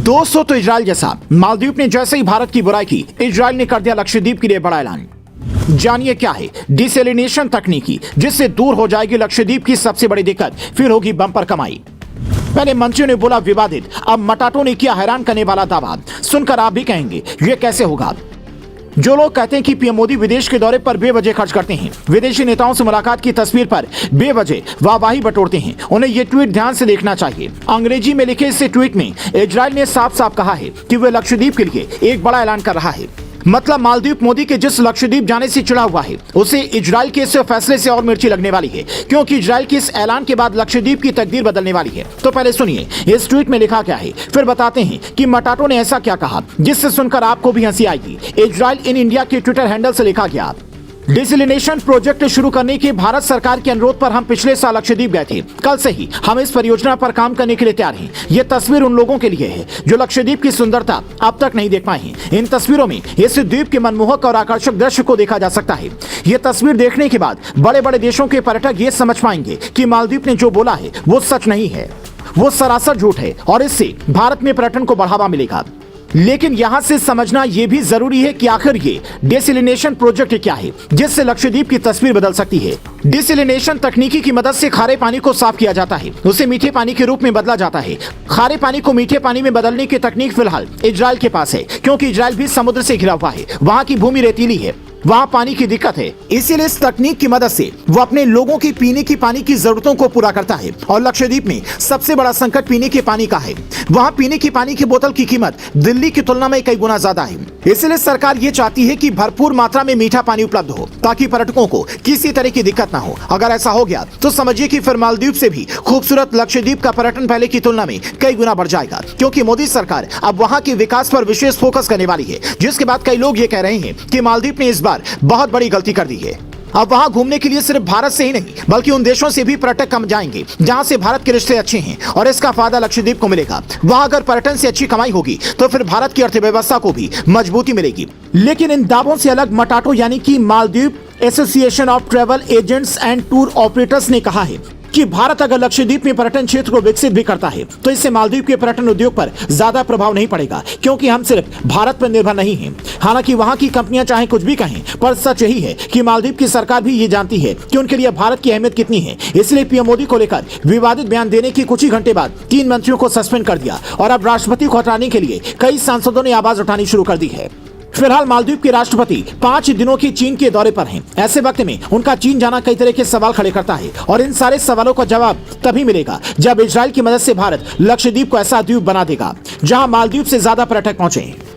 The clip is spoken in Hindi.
दोस्तों, तो इजराइल जैसा मालदीव ने जैसे ही भारत की बुराई की, इजराइल ने कर दिया लक्षद्वीप के लिए बड़ा ऐलान। जानिए क्या है डिसैलिनेशन तकनीकी, जिससे दूर हो जाएगी लक्षद्वीप की सबसे बड़ी दिक्कत, फिर होगी बम्पर कमाई। पहले मंत्रियों ने बोला विवादित, अब मटाटो ने किया हैरान करने वाला दावा। सुनकर आप भी कहेंगे ये कैसे होगा। जो लोग कहते हैं कि पीएम मोदी विदेश के दौरे पर बेवजह खर्च करते हैं, विदेशी नेताओं से मुलाकात की तस्वीर पर बेवजह वाहवाही बटोरते हैं, उन्हें ये ट्वीट ध्यान से देखना चाहिए। अंग्रेजी में लिखे इस ट्वीट में इजराइल ने साफ साफ कहा है कि वह लक्षद्वीप के लिए एक बड़ा ऐलान कर रहा है। मतलब मालदीव मोदी के जिस लक्षद्वीप जाने से चिढ़ा हुआ है, उसे इजराइल के इस फैसले से और मिर्ची लगने वाली है, क्योंकि इजराइल के इस ऐलान के बाद लक्षद्वीप की तकदीर बदलने वाली है। तो पहले सुनिए इस ट्वीट में लिखा क्या है, फिर बताते हैं कि मटाटो ने ऐसा क्या कहा जिससे सुनकर आपको भी हंसी आएगी। इजराइल इन इंडिया के ट्विटर हैंडल से लिखा गया, डिसैलिनेशन प्रोजेक्ट शुरू करने के भारत सरकार के अनुरोध पर हम पिछले साल लक्षद्वीप गए थे। कल से ही हम इस परियोजना पर काम करने के लिए तैयार हैं। ये तस्वीर उन लोगों के लिए है जो लक्षद्वीप की सुंदरता अब तक नहीं देख पाए हैं। इन तस्वीरों में इस द्वीप के मनमोहक और आकर्षक दृश्य को देखा जा सकता है। ये तस्वीर देखने के बाद बड़े बड़े देशों के पर्यटक ये समझ पाएंगे कि मालदीव ने जो बोला है वो सच नहीं है, वो सरासर झूठ है, और इससे भारत में पर्यटन को बढ़ावा मिलेगा। लेकिन यहां से समझना यह भी जरूरी है कि आखिर ये डिसैलिनेशन प्रोजेक्ट क्या है जिससे लक्षद्वीप की तस्वीर बदल सकती है। डिसैलिनेशन तकनीकी की मदद से खारे पानी को साफ किया जाता है, उसे मीठे पानी के रूप में बदला जाता है। खारे पानी को मीठे पानी में बदलने की तकनीक फिलहाल इजराइल के पास है, क्योंकि इजराइल भी समुद्र से घिरा हुआ है, वहाँ की भूमि रेतीली है, वहाँ पानी की दिक्कत है। इसीलिए इस तकनीक की मदद से वो अपने लोगों की पीने की पानी की जरूरतों को पूरा करता है। और लक्षद्वीप में सबसे बड़ा संकट पीने के पानी का है। वहाँ पीने की पानी की बोतल की कीमत दिल्ली की तुलना में कई गुना ज्यादा है। इसलिए सरकार ये चाहती है कि भरपूर मात्रा में मीठा पानी उपलब्ध हो, ताकि पर्यटकों को किसी तरह की दिक्कत ना हो। अगर ऐसा हो गया तो समझिए कि फिर मालदीव से भी खूबसूरत लक्षद्वीप का पर्यटन पहले की तुलना में कई गुना बढ़ जाएगा, क्योंकि मोदी सरकार अब वहाँ के विकास पर विशेष फोकस करने वाली है। जिसके बाद कई लोग ये कह रहे हैं कि मालदीव ने इस बार बहुत बड़ी गलती कर दी है। अब वहां घूमने के लिए सिर्फ भारत से ही नहीं बल्कि उन देशों से भी पर्यटक कम जाएंगे जहां से भारत के रिश्ते अच्छे हैं, और इसका फायदा लक्षद्वीप को मिलेगा। वहां अगर पर्यटन से अच्छी कमाई होगी तो फिर भारत की अर्थव्यवस्था को भी मजबूती मिलेगी। लेकिन इन दावों से अलग मटाटो यानी कि Maldives association of travel agents and tour operators ने कहा है कि भारत अगर लक्षद्वीप में पर्यटन क्षेत्र को विकसित भी करता है तो इससे मालदीव के पर्यटन उद्योग पर ज्यादा प्रभाव नहीं पड़ेगा, क्योंकि हम सिर्फ भारत पर निर्भर नहीं हैं। हालांकि वहां की कंपनियां चाहे कुछ भी कहें, पर सच यही है कि मालदीव की सरकार भी ये जानती है कि उनके लिए भारत की अहमियत कितनी है। इसलिए पीएम मोदी को लेकर विवादित बयान देने के कुछ ही घंटे बाद 3 मंत्रियों को सस्पेंड कर दिया, और अब राष्ट्रपति को हटाने के लिए कई सांसदों ने आवाज उठानी शुरू कर दी है। फिलहाल मालदीव के राष्ट्रपति 5 दिनों की चीन के दौरे पर हैं। ऐसे वक्त में उनका चीन जाना कई तरह के सवाल खड़े करता है, और इन सारे सवालों का जवाब तभी मिलेगा जब इजराइल की मदद से भारत लक्षद्वीप को ऐसा द्वीप बना देगा जहां मालदीव से ज्यादा पर्यटक पहुंचे।